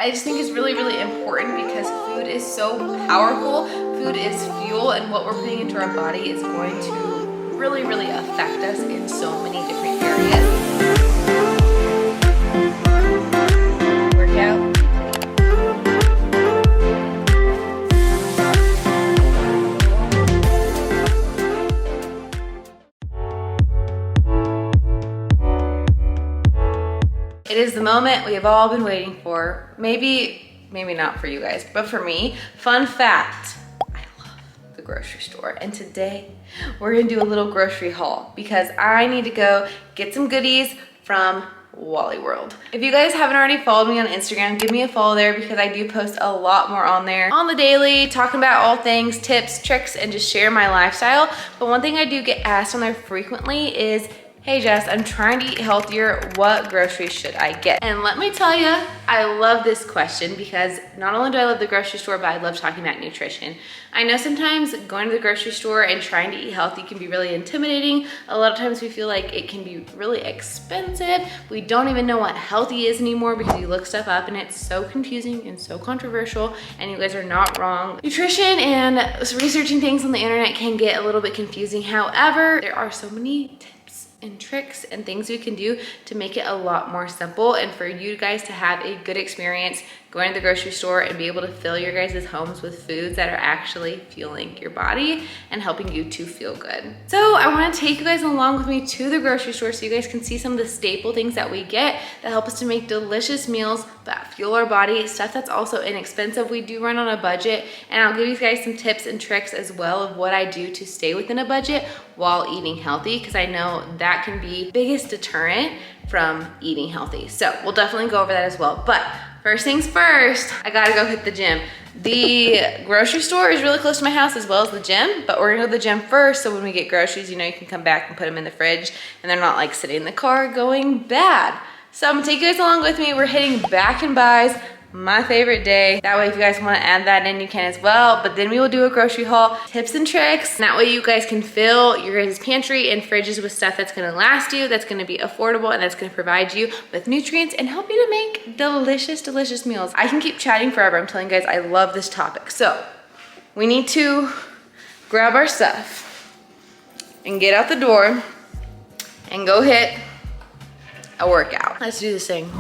I just think it's really, really important because food is so powerful. Food is fuel, and what we're putting into our body is going to really, really affect us in so many different areas. Workout. It is the moment we have all been waiting for. Maybe not for you guys, but for me. Fun fact, I love the grocery store. And today we're gonna do a little grocery haul because I need to go get some goodies from Wally World. If you guys haven't already followed me on Instagram, give me a follow there because I do post a lot more on there on the daily, talking about all things, tips, tricks, and just share my lifestyle. But one thing I do get asked on there frequently is, hey Jess, I'm trying to eat healthier. What groceries should I get? And let me tell you, I love this question because not only do I love the grocery store, but I love talking about nutrition. I know sometimes going to the grocery store and trying to eat healthy can be really intimidating. A lot of times we feel like it can be really expensive. We don't even know what healthy is anymore because you look stuff up and it's so confusing and so controversial, and you guys are not wrong. Nutrition and researching things on the internet can get a little bit confusing. However, there are so many tips and tricks and things we can do to make it a lot more simple and for you guys to have a good experience going to the grocery store and be able to fill your guys' homes with foods that are actually fueling your body and helping you to feel good. So I want to take you guys along with me to the grocery store so you guys can see some of the staple things that we get that help us to make delicious meals that fuel our body, stuff that's also inexpensive. We do run on a budget, and I'll give you guys some tips and tricks as well of what I do to stay within a budget while eating healthy, because I know that can be the biggest deterrent from eating healthy. So we'll definitely go over that as well. But first things first, I gotta go hit the gym. The grocery store is really close to my house as well as the gym, but we're gonna go to the gym first so when we get groceries, you know, you can come back and put them in the fridge and they're not like sitting in the car going bad. So I'm gonna take you guys along with me. We're hitting back and buys, my favorite day. That way if you guys wanna add that in, you can as well. But then we will do a grocery haul, tips and tricks. And that way you guys can fill your guys' pantry and fridges with stuff that's gonna last you, that's gonna be affordable, and that's gonna provide you with nutrients and help you to make delicious, delicious meals. I can keep chatting forever. I'm telling you guys, I love this topic. So we need to grab our stuff and get out the door and go hit a workout. Let's do this thing.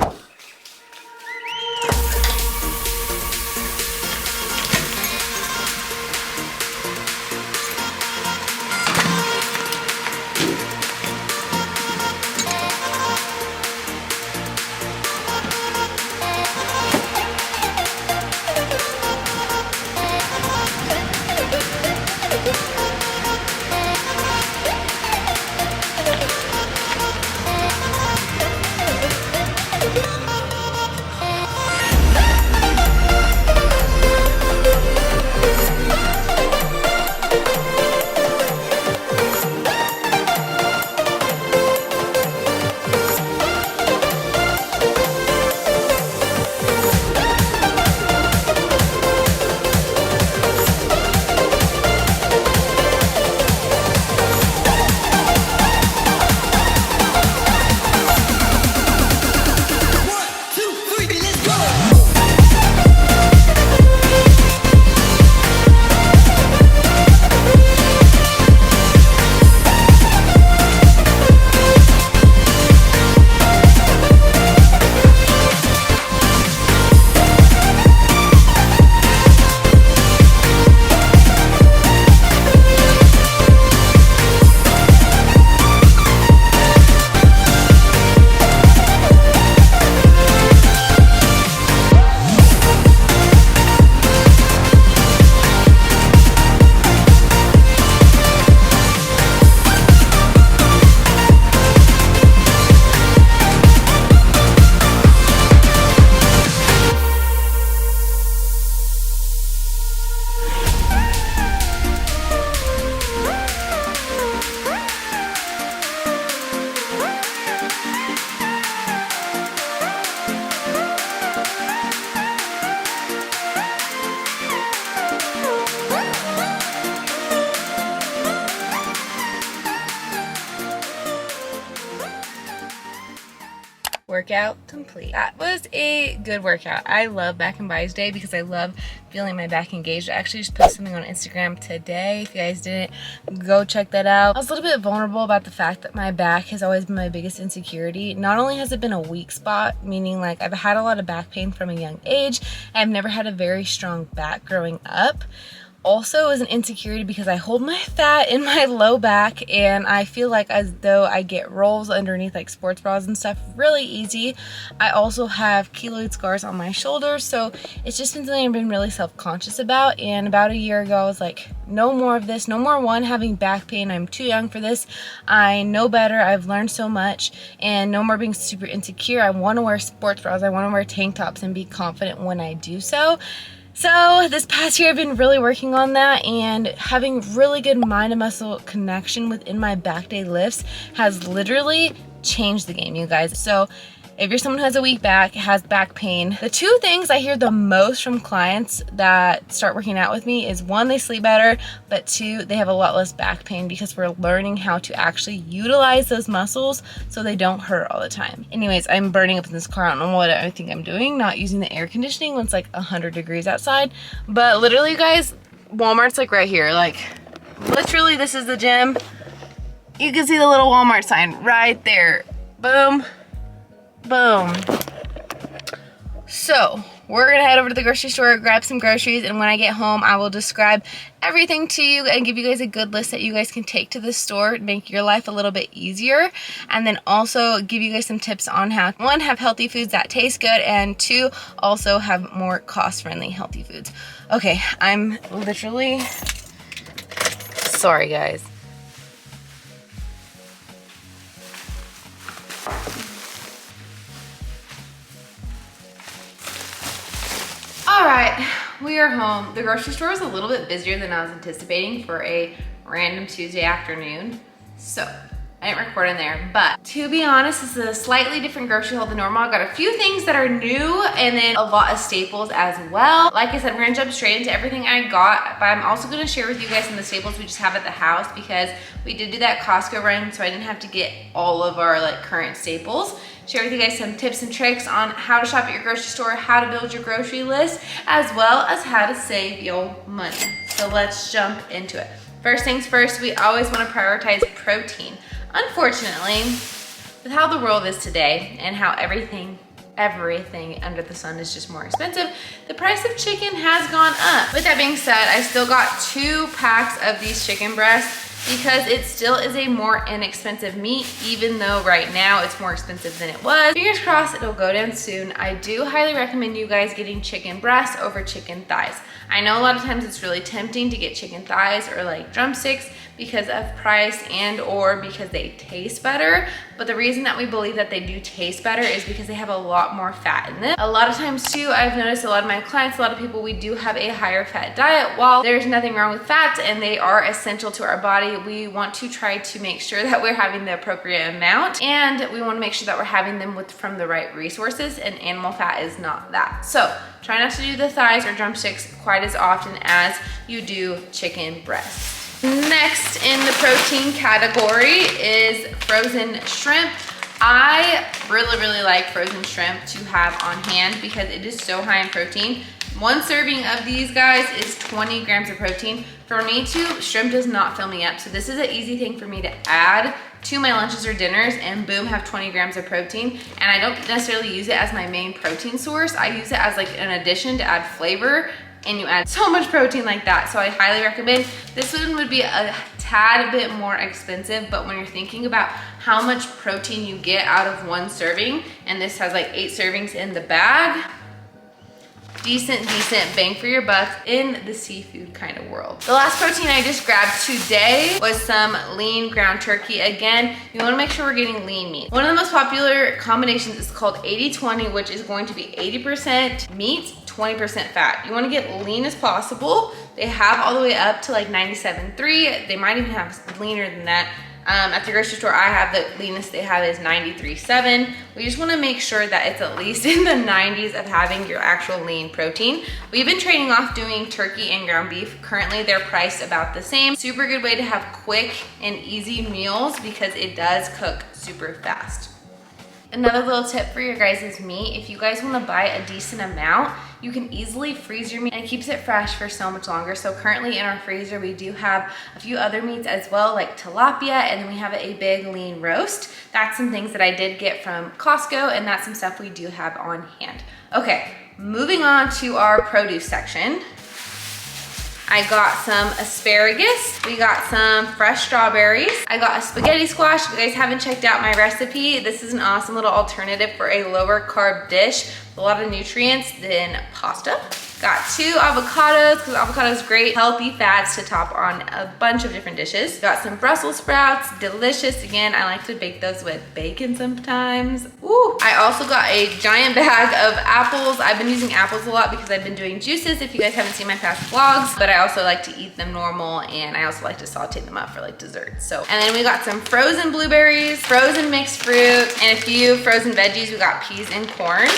workout complete. That was a good workout. I love back and bis day because I love feeling my back engaged. I actually just posted something on Instagram today. If you guys didn't, go check that out. I was a little bit vulnerable about the fact that my back has always been my biggest insecurity. Not only has it been a weak spot, meaning like I've had a lot of back pain from a young age. I've never had a very strong back growing up. Also is an insecurity because I hold my fat in my low back and I feel like as though I get rolls underneath like sports bras and stuff really easy. I also have keloid scars on my shoulders, so it's just been something I've been really self-conscious about. And about a year ago I was like, no more of this, no more having back pain. I'm too young for this. I know better. I've learned so much, and no more being super insecure. I want to wear sports bras. I want to wear tank tops and be confident when I do so. So this past year I've been really working on that, and having really good mind and muscle connection within my back day lifts has literally changed the game, you guys. So if you're someone who has a weak back, has back pain, the two things I hear the most from clients that start working out with me is one, they sleep better, but two, they have a lot less back pain because we're learning how to actually utilize those muscles so they don't hurt all the time. Anyways, I'm burning up in this car. I don't know what I think I'm doing, not using the air conditioning when it's like 100 degrees outside. But literally, guys, Walmart's like right here. Like literally, this is the gym. You can see the little Walmart sign right there. Boom. Boom. So we're gonna head over to the grocery store, grab some groceries, and when I get home I will describe everything to you and give you guys a good list that you guys can take to the store to make your life a little bit easier, and then also give you guys some tips on how, one, have healthy foods that taste good, and two, also have more cost-friendly healthy foods. Okay, I'm literally sorry, guys. All right, we are home. The grocery store was a little bit busier than I was anticipating for a random Tuesday afternoon, so I didn't record in there. But to be honest, this is a slightly different grocery haul than normal. I got a few things that are new and then a lot of staples as well. Like I said, we're gonna jump straight into everything I got, but I'm also gonna share with you guys some of the staples we just have at the house because we did do that Costco run, so I didn't have to get all of our like current staples. Share with you guys some tips and tricks on how to shop at your grocery store, how to build your grocery list, as well as how to save your money. So let's jump into it. First things first, we always want to prioritize protein. Unfortunately, with how the world is today and how everything under the sun is just more expensive, the price of chicken has gone up. With that being said, I still got 2 packs of these chicken breasts because it still is a more inexpensive meat, even though right now it's more expensive than it was. Fingers crossed it'll go down soon. I do highly recommend you guys getting chicken breasts over chicken thighs. I know a lot of times it's really tempting to get chicken thighs or like drumsticks because of price and or because they taste better, but the reason that we believe that they do taste better is because they have a lot more fat in them. A lot of times too, I've noticed a lot of my clients, a lot of people, we do have a higher fat diet. While there's nothing wrong with fats and they are essential to our body, we want to try to make sure that we're having the appropriate amount, and we want to make sure that we're having them from the right resources, and animal fat is not that. So try not to do the thighs or drumsticks quite as often as you do chicken breasts. Next in the protein category is frozen shrimp. I really like frozen shrimp to have on hand because it is so high in protein. 1 serving of these guys is 20 grams of protein. For me too, shrimp does not fill me up, so this is an easy thing for me to add to my lunches or dinners and boom, have 20 grams of protein. And I don't necessarily use it as my main protein source. I use it as like an addition to add flavor, and you add so much protein like that. So I highly recommend. This one would be a tad bit more expensive, but when you're thinking about how much protein you get out of 1 serving, and this has like 8 servings in the bag, decent bang for your buck in the seafood kind of world. The last protein I just grabbed today was some lean ground turkey. Again, you wanna make sure we're getting lean meat. One of the most popular combinations is called 80-20, which is going to be 80% meat, 20% fat. You wanna get lean as possible. They have all the way up to like 97.3. They might even have leaner than that. At the grocery store, I have the leanest they have is 93.7. We just wanna make sure that it's at least in the 90s of having your actual lean protein. We've been trading off doing turkey and ground beef. Currently, they're priced about the same. Super good way to have quick and easy meals because it does cook super fast. Another little tip for your guys' meat, if you guys want to buy a decent amount, you can easily freeze your meat and it keeps it fresh for so much longer. So currently in our freezer, we do have a few other meats as well, like tilapia, and then we have a big lean roast. That's some things that I did get from Costco, and that's some stuff we do have on hand. Okay, moving on to our produce section. I got some asparagus. We got some fresh strawberries. I got a spaghetti squash. If you guys haven't checked out my recipe, this is an awesome little alternative for a lower carb dish with a lot of nutrients than pasta. Got 2 avocados, because avocado is great, healthy fats to top on a bunch of different dishes. Got some Brussels sprouts, delicious. Again, I like to bake those with bacon sometimes. Ooh. I also got a giant bag of apples. I've been using apples a lot because I've been doing juices, if you guys haven't seen my past vlogs, but I also like to eat them normal, and I also like to saute them up for like dessert. So, and then we got some frozen blueberries, frozen mixed fruit, and a few frozen veggies. We got peas and corn.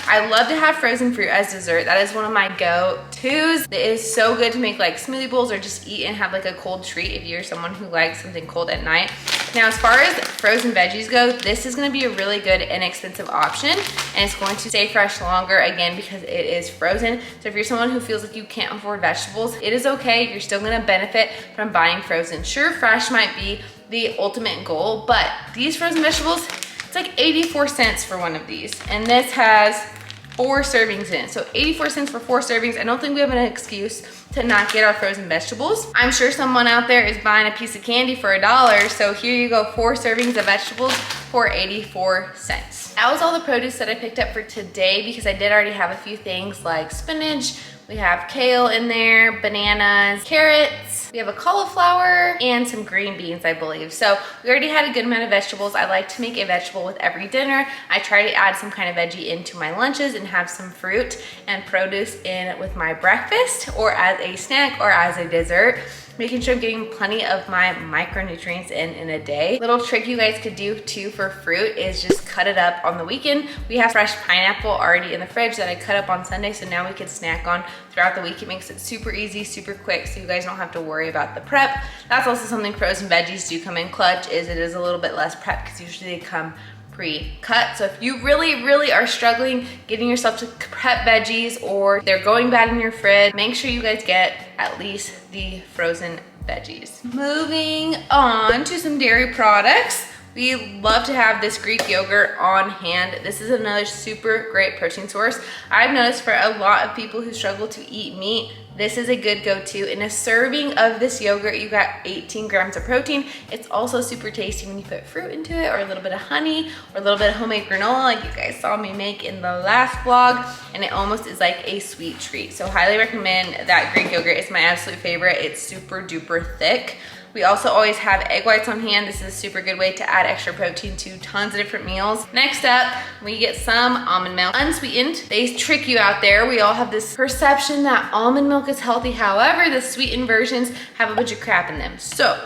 I love to have frozen fruit as dessert. That is one of my go-tos. It is so good to make like smoothie bowls or just eat and have like a cold treat if you're someone who likes something cold at night. Now, as far as frozen veggies go, this is gonna be a really good inexpensive option, and it's going to stay fresh longer, again, because it is frozen. So if you're someone who feels like you can't afford vegetables, it is okay. You're still gonna benefit from buying frozen. Sure, fresh might be the ultimate goal, but these frozen vegetables, it's like 84 cents for one of these, and this has 4 servings in it. So 84 cents for 4 servings. I don't think we have an excuse to not get our frozen vegetables. I'm sure someone out there is buying a piece of candy for $1. So here you go, 4 servings of vegetables for 84 cents. That was all the produce that I picked up for today, because I did already have a few things like spinach. We have kale in there, bananas, carrots. We have a cauliflower and some green beans, I believe. So we already had a good amount of vegetables. I like to make a vegetable with every dinner. I try to add some kind of veggie into my lunches and have some fruit and produce in with my breakfast, or as a snack, or as a dessert. Making sure I'm getting plenty of my micronutrients in a day. Little trick you guys could do too for fruit is just cut it up on the weekend. We have fresh pineapple already in the fridge that I cut up on Sunday, so now we can snack on throughout the week. It makes it super easy, super quick, so you guys don't have to worry about the prep. That's also something frozen veggies do come in clutch, is it is a little bit less prep, because usually they come pre-cut. So if you really are struggling getting yourself to prep veggies, or they're going bad in your fridge, make sure you guys get at least the frozen veggies. Moving on to some dairy products. We love to have this Greek yogurt on hand. This is another super great protein source. I've noticed for a lot of people who struggle to eat meat, this is a good go-to. In a serving of this yogurt, you got 18 grams of protein. It's also super tasty when you put fruit into it, or a little bit of honey, or a little bit of homemade granola like you guys saw me make in the last vlog, and it almost is like a sweet treat. So highly recommend that Greek yogurt. It's my absolute favorite. It's super duper thick. We also always have egg whites on hand. This is a super good way to add extra protein to tons of different meals. Next up, we get some almond milk, unsweetened. They trick you out there. We all have this perception that almond milk is healthy. However, the sweetened versions have a bunch of crap in them. So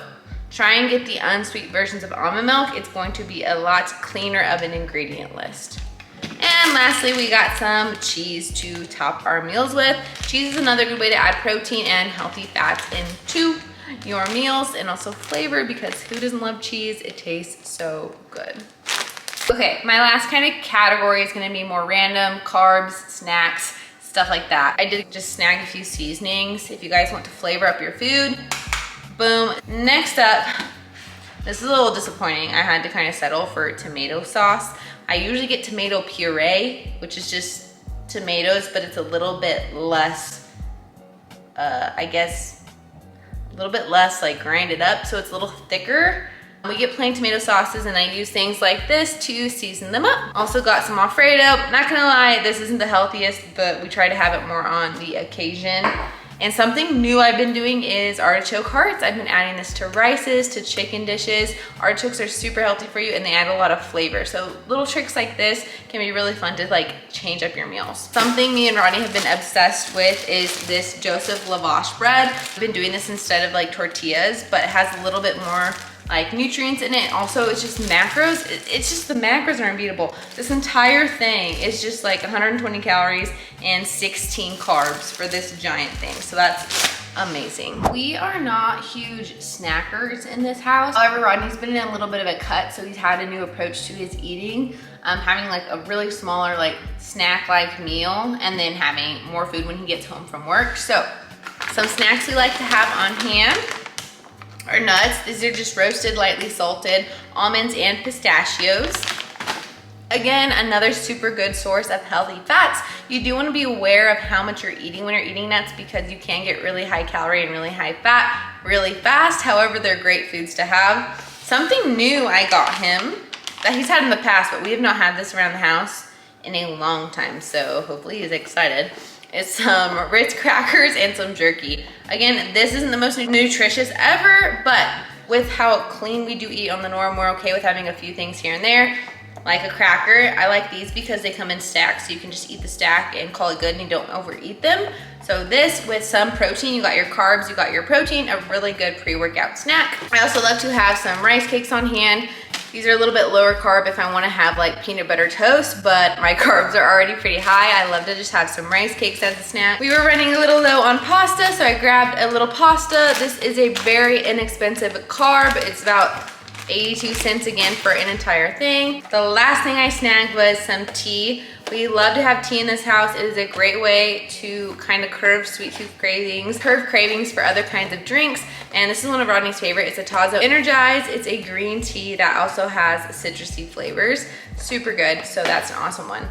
try and get the unsweetened versions of almond milk. It's going to be a lot cleaner of an ingredient list. And lastly, we got some cheese to top our meals with. Cheese is another good way to add protein and healthy fats into your meals, and also flavor, because who doesn't love cheese? It tastes so good. Okay, my last kind of category is gonna be more random, carbs, snacks, stuff like that. I did just snag a few seasonings if you guys want to flavor up your food. Boom. Next up, this is a little disappointing. I had to kind of settle for tomato sauce. I usually get tomato puree, which is just tomatoes, but it's a little bit less, I guess, a little bit less like grinded up, so it's a little thicker. We get plain tomato sauces, and I use things like this to season them up. Also got some Alfredo. Not gonna lie, this isn't the healthiest, but we try to have it more on the occasion. And something new I've been doing is artichoke hearts. I've been adding this to rices, to chicken dishes. Artichokes are super healthy for you, and they add a lot of flavor. So little tricks like this can be really fun to like change up your meals. Something me and Ronnie have been obsessed with is this Joseph lavash bread. I've been doing this instead of like tortillas, but it has a little bit more like nutrients in it. Also, it's just macros. It's just the macros are unbeatable. This entire thing is just like 120 calories and 16 carbs for this giant thing. So that's amazing. We are not huge snackers in this house. However, Rodney's been in a little bit of a cut, so he's had a new approach to his eating. Having like a really smaller like snack-like meal and then having more food when he gets home from work. So some snacks we like to have on hand are nuts. These are just roasted, lightly salted almonds and pistachios. Again, another super good source of healthy fats. You do want to be aware of how much you're eating when you're eating nuts because you can get really high calorie and really high fat really fast. However, they're great foods to have. Something new I got him that he's had in the past, but we have not had this around the house in a long time. So hopefully he's excited. It's some Ritz crackers and some jerky. Again, this isn't the most nutritious ever, but with how clean we do eat on the norm, we're okay with having a few things here and there. Like a cracker, I like these because they come in stacks, so you can just eat the stack and call it good and you don't overeat them. So this with some protein, you got your carbs, you got your protein, a really good pre-workout snack. I also love to have some rice cakes on hand. These are a little bit lower carb if I want to have like peanut butter toast, but my carbs are already pretty high. I love to just have some rice cakes as a snack. We were running a little low on pasta, so I grabbed a little pasta. This is a very inexpensive carb. It's about 82 cents again for an entire thing. The last thing I snagged was some tea. We love to have tea in this house. It is a great way to kind of curb sweet tooth cravings, curb cravings for other kinds of drinks. And this is one of Rodney's favorite. It's a Tazo Energize. It's a green tea that also has citrusy flavors. Super good, so that's an awesome one.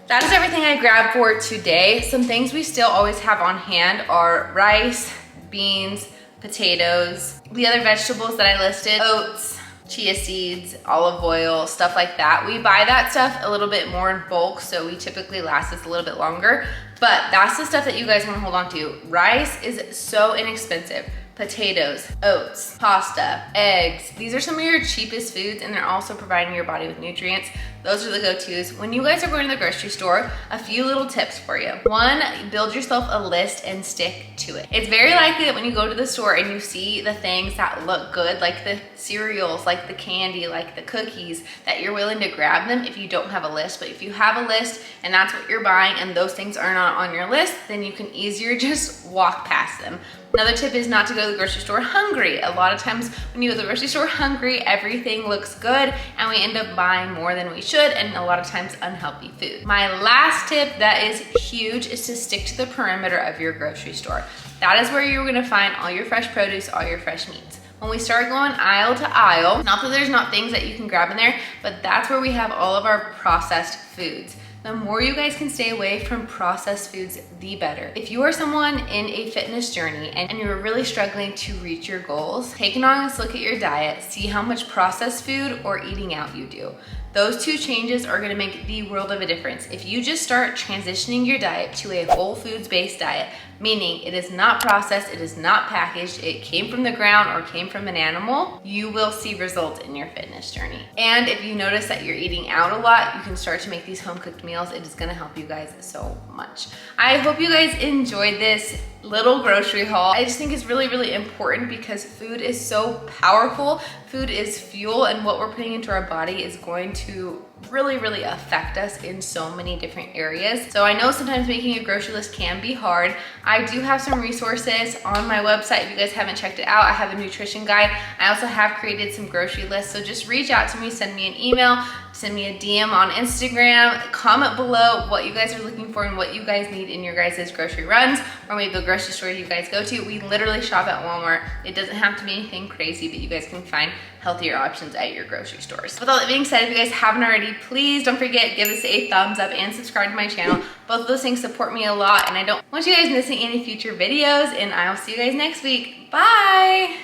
That is everything I grabbed for today. Some things we still always have on hand are rice, beans, potatoes, the other vegetables that I listed, oats, chia seeds, olive oil, stuff like that. We buy that stuff a little bit more in bulk, so we typically last us a little bit longer, but that's the stuff that you guys wanna hold on to. Rice is so inexpensive. Potatoes, oats, pasta, eggs. These are some of your cheapest foods and they're also providing your body with nutrients. Those are the go-tos. When you guys are going to the grocery store, a few little tips for you. One, build yourself a list and stick to it. It's very likely that when you go to the store and you see the things that look good, like the cereals, like the candy, like the cookies, that you're willing to grab them if you don't have a list. But if you have a list and that's what you're buying and those things are not on your list, then you can easier just walk past them. Another tip is not to go to the grocery store hungry. A lot of times when you go to the grocery store hungry, everything looks good and we end up buying more than we should and a lot of times unhealthy food. My last tip that is huge is to stick to the perimeter of your grocery store. That is where you're gonna find all your fresh produce, all your fresh meats. When we start going aisle to aisle, not that there's not things that you can grab in there, but that's where we have all of our processed foods. The more you guys can stay away from processed foods, the better. If you are someone in a fitness journey and you're really struggling to reach your goals, take an honest look at your diet, see how much processed food or eating out you do. Those two changes are gonna make the world of a difference. If you just start transitioning your diet to a whole foods based diet, meaning it is not processed, it is not packaged, it came from the ground or came from an animal, you will see results in your fitness journey. And if you notice that you're eating out a lot, you can start to make these home cooked meals. It is gonna help you guys so much. I hope you guys enjoyed this little grocery haul. I just think it's really, really important because food is so powerful. Food is fuel, and what we're putting into our body is going to really, really affect us in so many different areas. So I know sometimes making a grocery list can be hard. I do have some resources on my website. If you guys haven't checked it out, I have a nutrition guide. I also have created some grocery lists. So just reach out to me, send me an email, send me a DM on Instagram, comment below what you guys are looking for and what you guys need in your guys' grocery runs, or maybe the grocery store you guys go to. We literally shop at Walmart. It doesn't have to be anything crazy, but you guys can find healthier options at your grocery stores. With all that being said, if you guys haven't already, please don't forget, give us a thumbs up and subscribe to my channel. Both of those things support me a lot, and I don't want you guys missing any future videos, and I'll see you guys next week. Bye!